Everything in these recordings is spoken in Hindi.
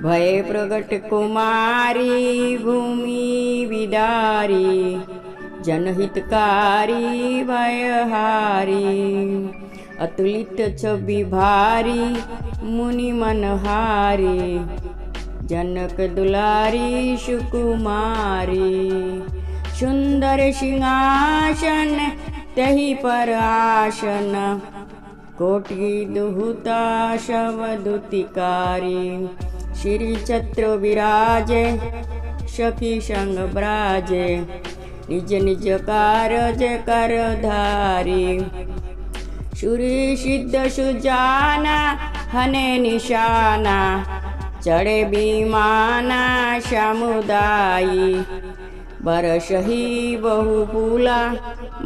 भय प्रगट कुमारी भूमि विदारी जनहितकारी भयहारी अतुलित छवि भारी मुनि मनहारी जनक दुलारी सुकुमारी सुंदर सिंहासन तहि पर आसन कोटि दुहुता शवदुतिकारी श्री छत्र विराजे सखी संग ब्राजे निज निज कारज करधारी सूर्य सिद्ध सुजाना हने निशाना चढ़े विमाना समुदायी बरसही बहुपुला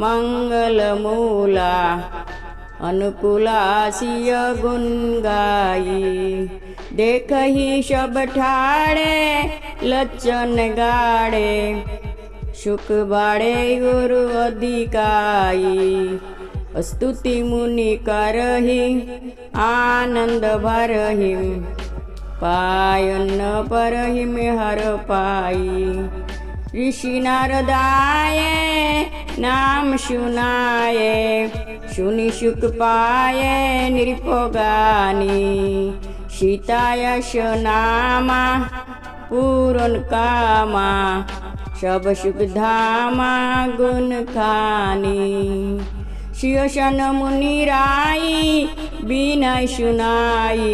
मंगल मूला अनुकूला सिय गुण गाई देखही सब ठाड़े लचन गाड़े सुख बाड़े गुरु अधिकाई स्तुति मुनि करही आनंद भरही पायन परहिम हर पाई ऋषि नारदाये नाम सुनाये सुनि सुख पाये नृपगानी सीतायश नामा पूरन कामा सब सुख धामा गुण खानी शिवसन मुनि राई बिनय सुनाई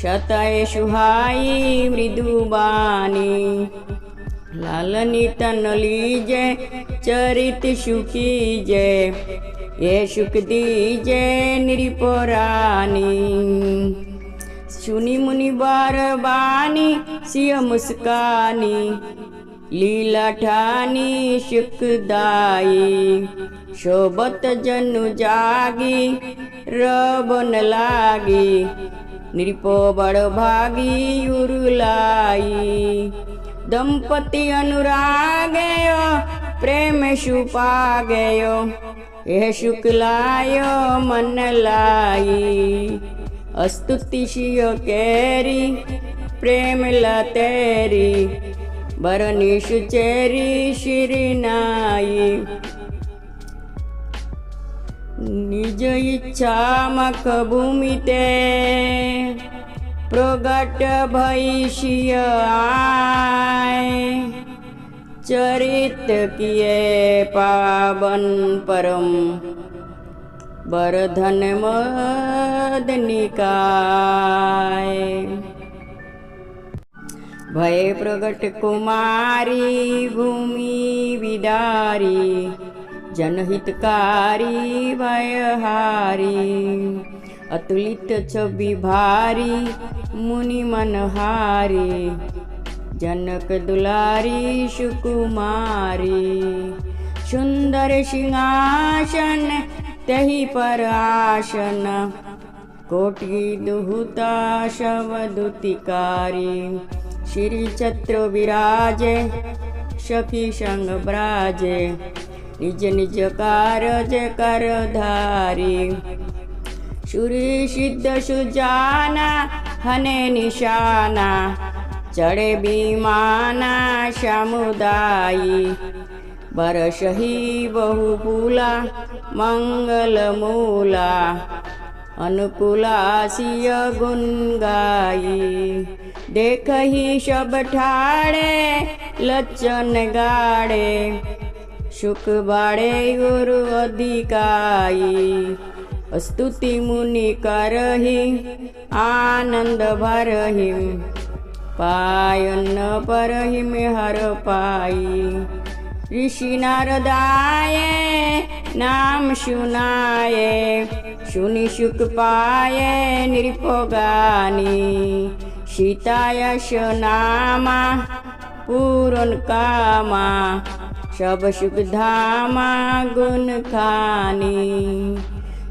शतय सुहाई मृदुबानी लालनी तन लीजे चरित सुखी जय ये सुख दीजे नृपरानी सुनी मुनि बार बानी सिय मुस्कानी लीला ठानी सुखदाई शोभत जनु जागी रबन लागी नृपो बड़ भागी उरुलाई दंपति अनुरागयो प्रेम सुपा गयो यह शुक्लायो मन लाई स्तुति शियो केरी प्रेम लतेरी बरनी सुचेरी शिरिनाई निज इच्छा मख भूमि ते प्रगट भैषिय आए चरित किए पावन परम बरधन मदनिकाय भय प्रगट कुमारी भूमि विदारी जनहितकारी भयहारी अतुलित छवि भारी मुनि मनहारी जनक दुलारी सुकुमारी सुंदर सिंहासन तहि पर आसन कोटि दुहुता शवदुतिकारी श्री छत्र विराजे सखी संग ब्राजे निज निज कारज करधारी सूर्य सिद्ध सुजाना हने निशाना चढ़े विमाना समुदायी बरसही बहुपुला मंगल मूला अनुकूला सिय गुण गाई देखही सब ठाड़े लचन गाड़े सुख बाड़े गुरु अधिकाई स्तुति मुनि करही आनंद भरही पायन परहिम हर पाई ऋषि नारदाये नाम सुनाये सुनि सुख पाये नृपगानी सीतायश नामा पूरन कामा सब सुख धामा गुण खानी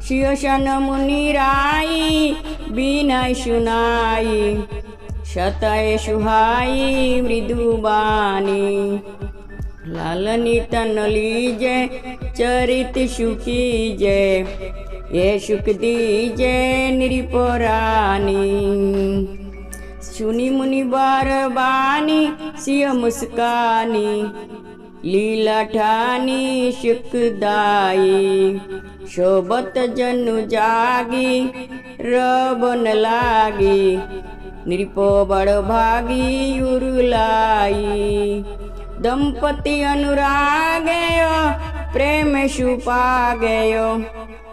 शिवसन मुनि राई बिनय सुनाई शतय सुहाई मृदुबानी लालनी तन लीजे चरित सुखी जय ये सुख दीजे नृपरानी सुनी मुनि बार बानी सिय मुस्कानी, लीला ठानी सुखदाई। शोभत जनु जागी रबन लागी, नृपो बड़ भागी उरुलाई। दंपति अनुरागयो प्रेम सुपा गयो,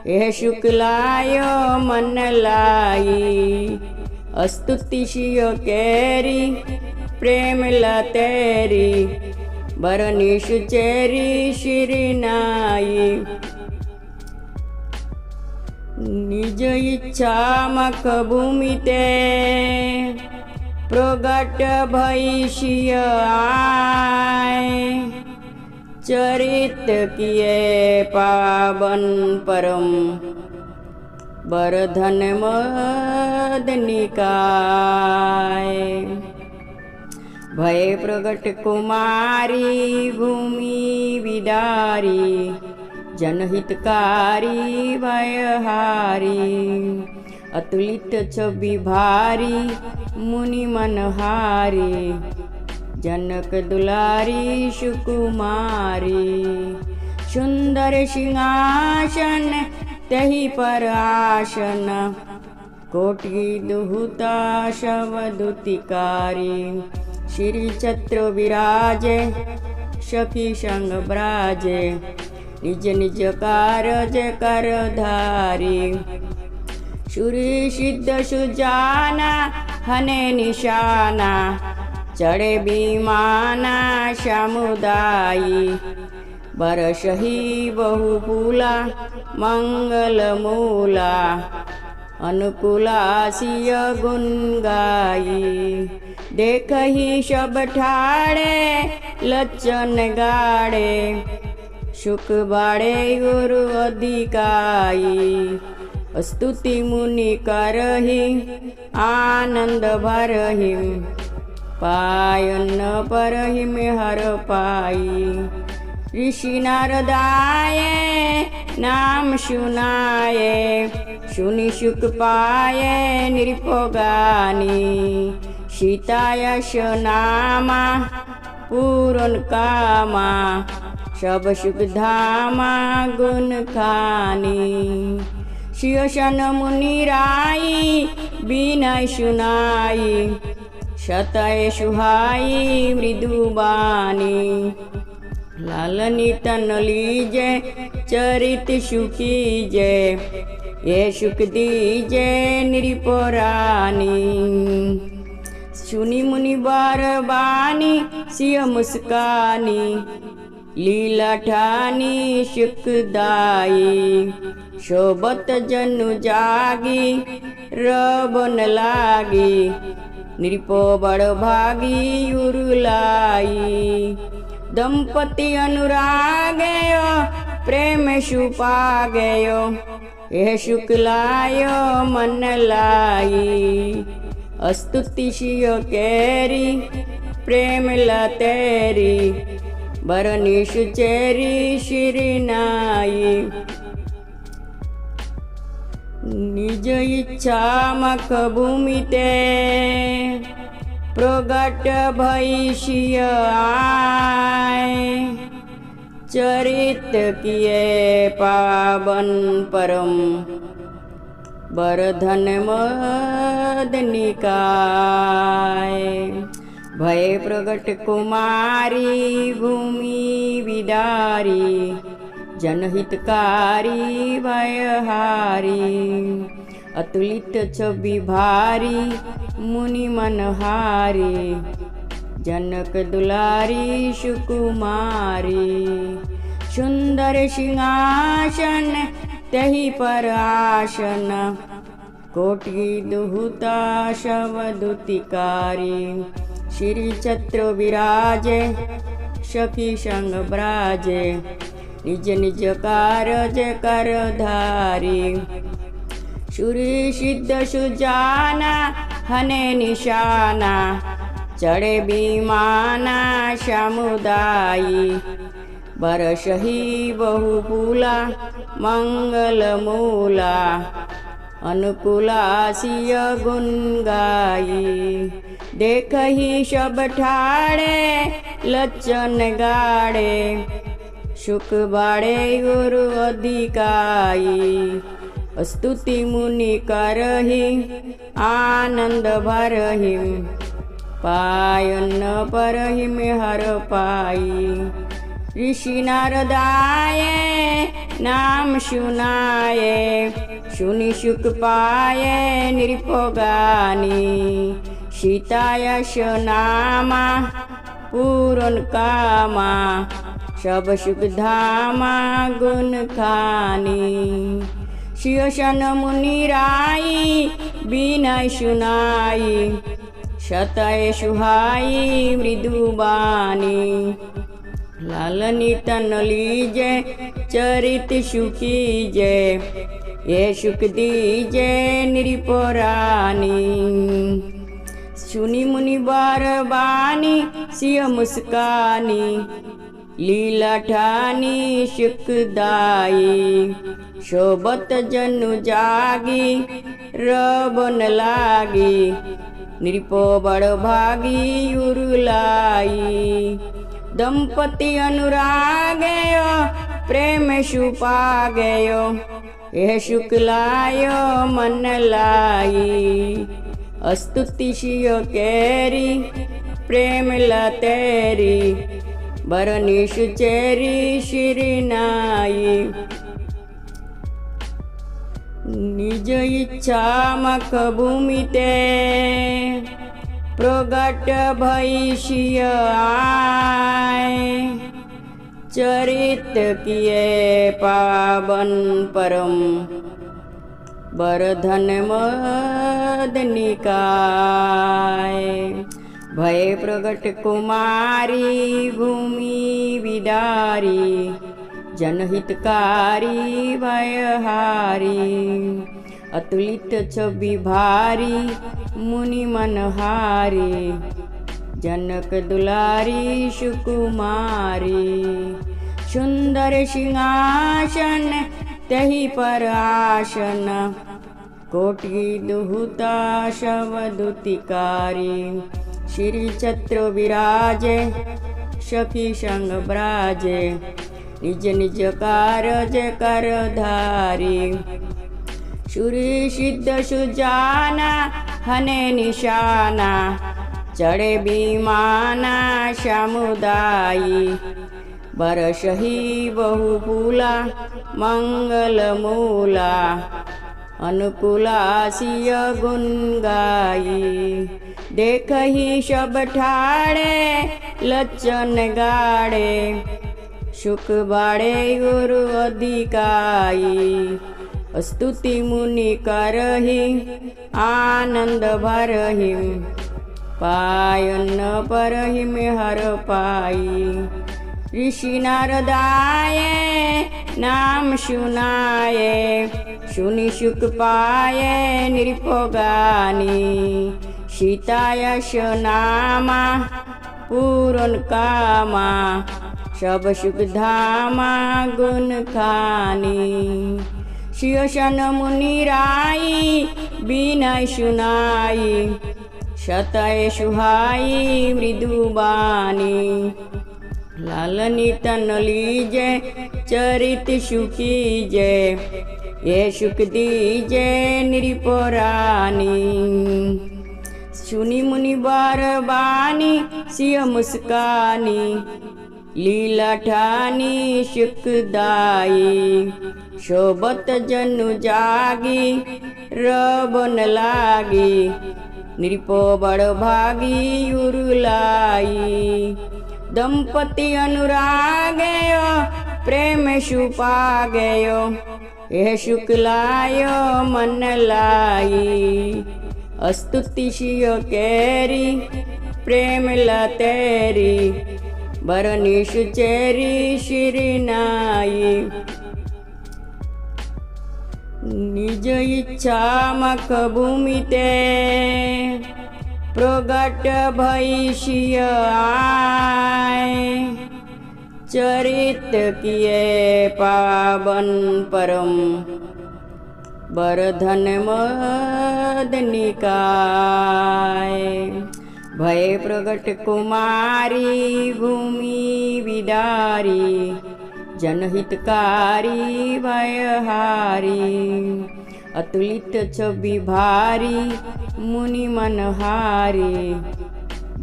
यह शुक्लायो मन लाई। स्तुति शियो केरी प्रेम लतेरी, बरनी सुचेरी शिरिनाई। निज इच्छा मख भूमिते प्रगट भैषिय आए। चरित किए पावन परम, बरधन मद निकाय। भय प्रगट कुमारी भूमि विदारी, जनहितकारी भयहारी। अतुलित छवि भारी मुनि मनहारी, जनक दुलारी सुकुमारी। सुंदर सिंहासन तही पर आसन, कोटि दुहुता शवदुतिकारी। श्री छत्र विराजे सखी संग ब्राजे, निज निज कारज कर धारी। सूर्य सिद्ध सुजाना हने निशाना, चढ़े विमाना समुदायी। बरसही बहुफूला मंगल मूला, अनुकूला सिय गुण गाई। देखही सब ठाड़े लचन गाड़े, सुख बाड़े गुरु अधिकाई। स्तुति मुनि करही आनंद भरही, पायन परही में हर पाई। ऋषि नारदाये नाम सुनाये, सुनि सुख पाये नृपोगानी। सीतायश नामा पूरन कामा, सब सुख धामा गुण खानी। शिवसन मुनि राई बिनय सुनाई, शतय सुहाई मृदुबानी। लालनी तन लीजे चरित सुखीजे, ये सुख दीजे नृपोरानी। सुनी मुनि बार बानी सिय मुस्कानी, लीला ठानी सुखदाई। शोभत जनु जागी रबन लागी, नृपो बड़ भागी उरुलाई। दंपति अनुरागयो प्रेम सुपा गयो, यह शुक्लायो मन लाई। स्तुति शियो केरी प्रेम लतेरी, बरनी सुचेरी शिरिनाई। निज इच्छा मख भूमिते प्रगट भैषिय आए। चरित किए पावन परम, बरधन मद निकाय। भय प्रगट कुमारी भूमि विदारी, जनहितकारी भयहारी। अतुलित छवि भारी मुनि मनहारी, जनक दुलारी सुकुमारी। सुंदर सिंहासन तही पर आसन, कोटि दुहुता शवदुतिकारी। श्री छत्र विराजे सखी संग ब्राजे, निज निज कारज कर धारी। सूर्य सिद्ध सुजाना हने निशाना, चढ़े विमाना समुदायी। बरसही बहुफूला मंगल मूला, अनुकूला सिय गुण गाई। देखहि सब ठाड़े लचन गाड़े सुख बाड़े गुरु अधिकाई स्तुति मुनि करहि आनंद भरहि पायन परहि में हर पाई ऋषि नारदाये नाम सुनाये सुनि सुख पाये नृपगानी सीतायश नामा पूरन कामा सब सुख धामा गुण खानी शिवसन मुनि राई बिनय सुनाई शतय सुहाई मृदुबानी लालनी तन लीजे चरित सुखीजे ये सुख दीजे नृपरानी सुनी मुनि बार बानी सिय मुस्कानी लीला ठानी सुखदाई शोभत जनु जागी रबन लागी नृपो बड़ भागी उरुलाई दंपति अनुरागयो प्रेम सुपा गयो यह सुख लायो मन लाई स्तुति सियो केरी प्रेम लतेरी बरनी सुचेरी श्री नाई निज इच्छा मख भूमि ते प्रगट भैषिय आए चरित किए पावन परम बरधन मद निकाय भय प्रगट कुमारी भूमि विदारी जनहितकारी भयहारी अतुलित छवि भारी मुनि मनहारी जनक दुलारी सुकुमारी सुंदर सिंहासन तहि पर आसन कोटि दुहुता शवदुतिकारी श्री छत्र विराजे सखी संग ब्राजे निज निज कारज कर धारी सुरी सिद्ध सुजाना हने निशाना चढ़े विमाना समुदायी बरसही बहुफूला मंगल मूला अनुकूला सिय गुण गाई देखहि सब ठाड़े लचन गाड़े सुख बाड़े गुरु अधिकाई स्तुति मुनि करहि आनंद भरहि पायन परहि में हर पाई ऋषि नारदाये नाम सुनाये सुनि सुख पाये नृपगानी सीतायश नामा पूरन कामा सब सुख धामा गुण खानी शिवसन मुनि राई बिनय सुनाई शतय सुहाई मृदुबानी लालनी तन लीजे चरित सुखीजे ये सुख दीजे नृपरानी सुनी मुनि बार बानी सिय मुस्कानी लीला ठानी सुखदाई शोभत जनु जागी रबन लागी नृपो बड़ भागी उरुलाई दंपति अनुरागयो प्रेम सुपा गयो यह सुख लायो मन लाई स्तुति सियो केरी प्रेम लतेरी बरनी सुचेरी श्री नाई निज इच्छा मख भूमि ते प्रगट भैषिय आए चरित किए पावन परम बरधन मद निकाय भय प्रगट कुमारी भूमि विदारी जनहितकारी भयहारी अतुलित छवि भारी मुनि मनहारी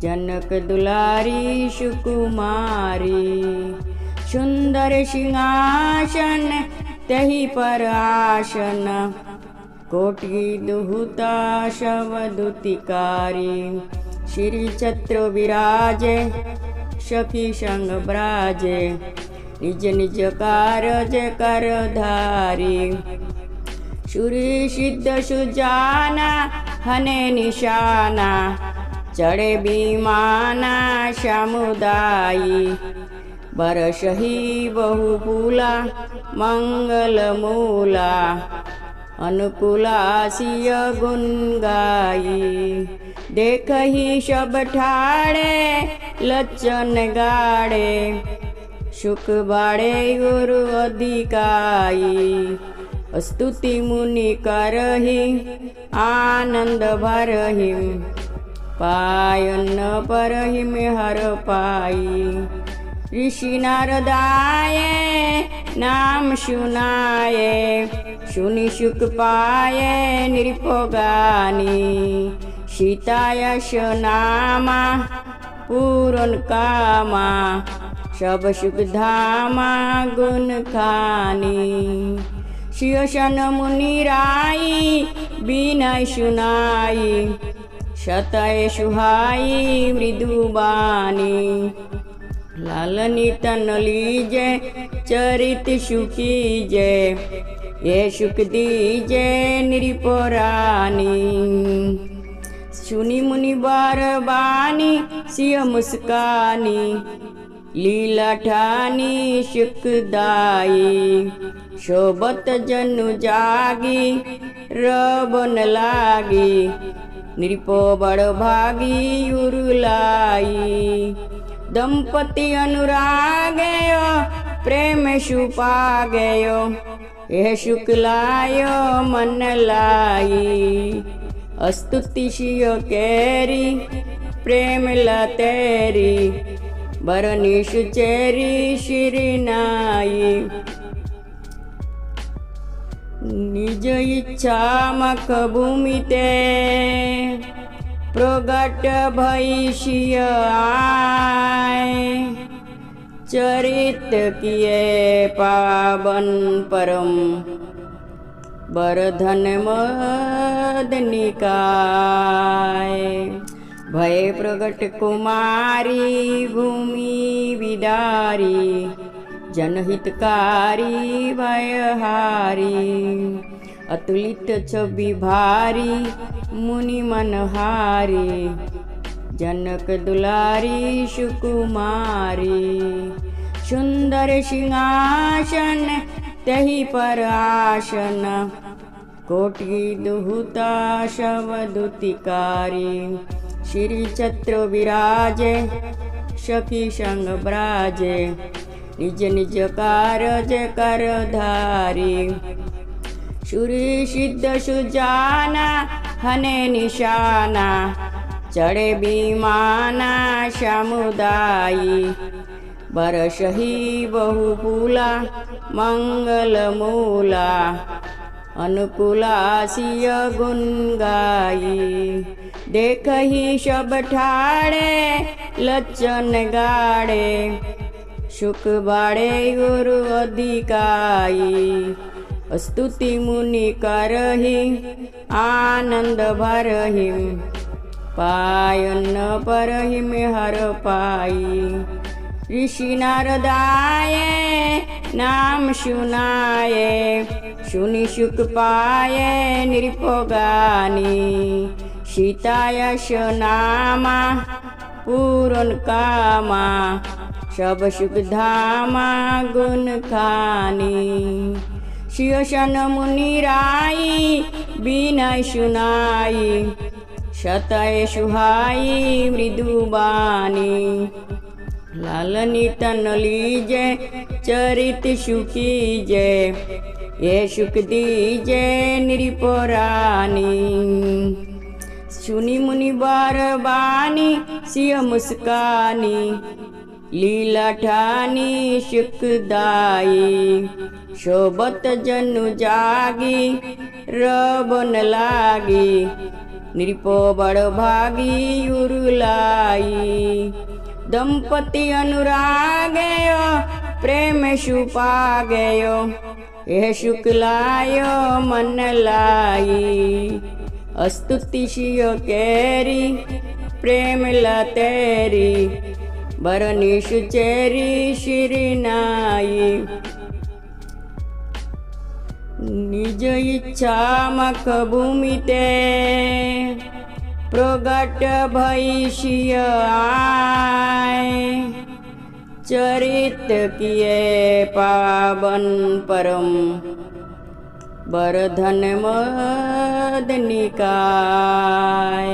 जनक दुलारी सुकुमारी सुंदर सिंहासन तही पर आसन कोटि दुहुता शवदुतिकारी श्री छत्र विराजे सखी संग ब्राजे निज निज कारज करधारी सूर्य सिद्ध सुजाना हने निशाना चढ़े विमाना समुदायी बरसही बहुपुला मंगल मूला अनुकूला सिय गुण गाई देखही सब ठाड़े लचन गाड़े सुख बाड़े गुरु अधिकाई स्तुति मुनि करही आनंद भरही पायन परहिम हर पाई ऋषि नारदाये नाम सुनाये सुनि सुख पाये नृपगानी सीतायश नामा पूरन कामा सब सुख धामा गुण खानी शिवसन मुनि राई बिनय सुनाई शतय सुहाई मृदुबानी लालनी तन लीजे चरित सुखीजे ये सुख दीजे नृपरानी सुनि मुनि बार बानी सिय मुस्कानी लीला ठानी सुखदाई शोभत जनु जागी रबन लागी नृपो बड़ भागी उरुलाई दंपति अनुरागयो प्रेम सुपा गयो यह सुख लायो मन लाई स्तुति सियो केरी प्रेम लतेरी बरनी सुचेरी श्री नाई निज इच्छा मख भूमिते प्रगट भैषिय आय चरित किए पावन परम बरधन मदनिकाय भय प्रगट कुमारी भूमि विदारी जनहितकारी भयहारी अतुलित छवि भारी मुनि मनहारी जनक दुलारी सुकुमारी सुंदर सिंहासन तही पर आसन कोटि दुहुता शवदुतिकारी श्री छत्र विराजे सखी संग ब्राजे निज निज कारज करधारी सूर्य सिद्ध सुजाना हने निशाना चढ़े विमाना समुदायी बरसही बहुपुला मंगल मूला अनुकूला सिय गुण गाई देखही सब ठाड़े लचन गाड़े सुख बाड़े गुरु अधिकाई स्तुति मुनि करही आनंद भरही पायन परहिम हर पाई ऋषि नारदाये नाम सुनाये सुनि सुख पाये नृपगानी सीतायश नामा पूरन कामा सब सुख धामा गुण खानी शिवसन मुनि राई बिनय सुनाई शतय सुहाई मृदुबानी लालनी तन लीजे चरित सुखीजे ये सुख दीजे नृपरानी सुनी मुनि बार बानी सिय मुस्कानी, लीला ठानी सुखदाई। शोभत जनु जागी रबन लागी, नृपो बड़ भागी उरुलाई। दंपति अनुरागयो प्रेम सुपा गयो, यह शुक्लायो मन लाई। अस्तुति सियो केरी प्रेम लतेरी, बरनी सुचेरी शिरिनाई। निज इच्छा मख भूमि ते प्रगट भई सिय आए। चरित किए पावन परम, बरधन मद निकाय।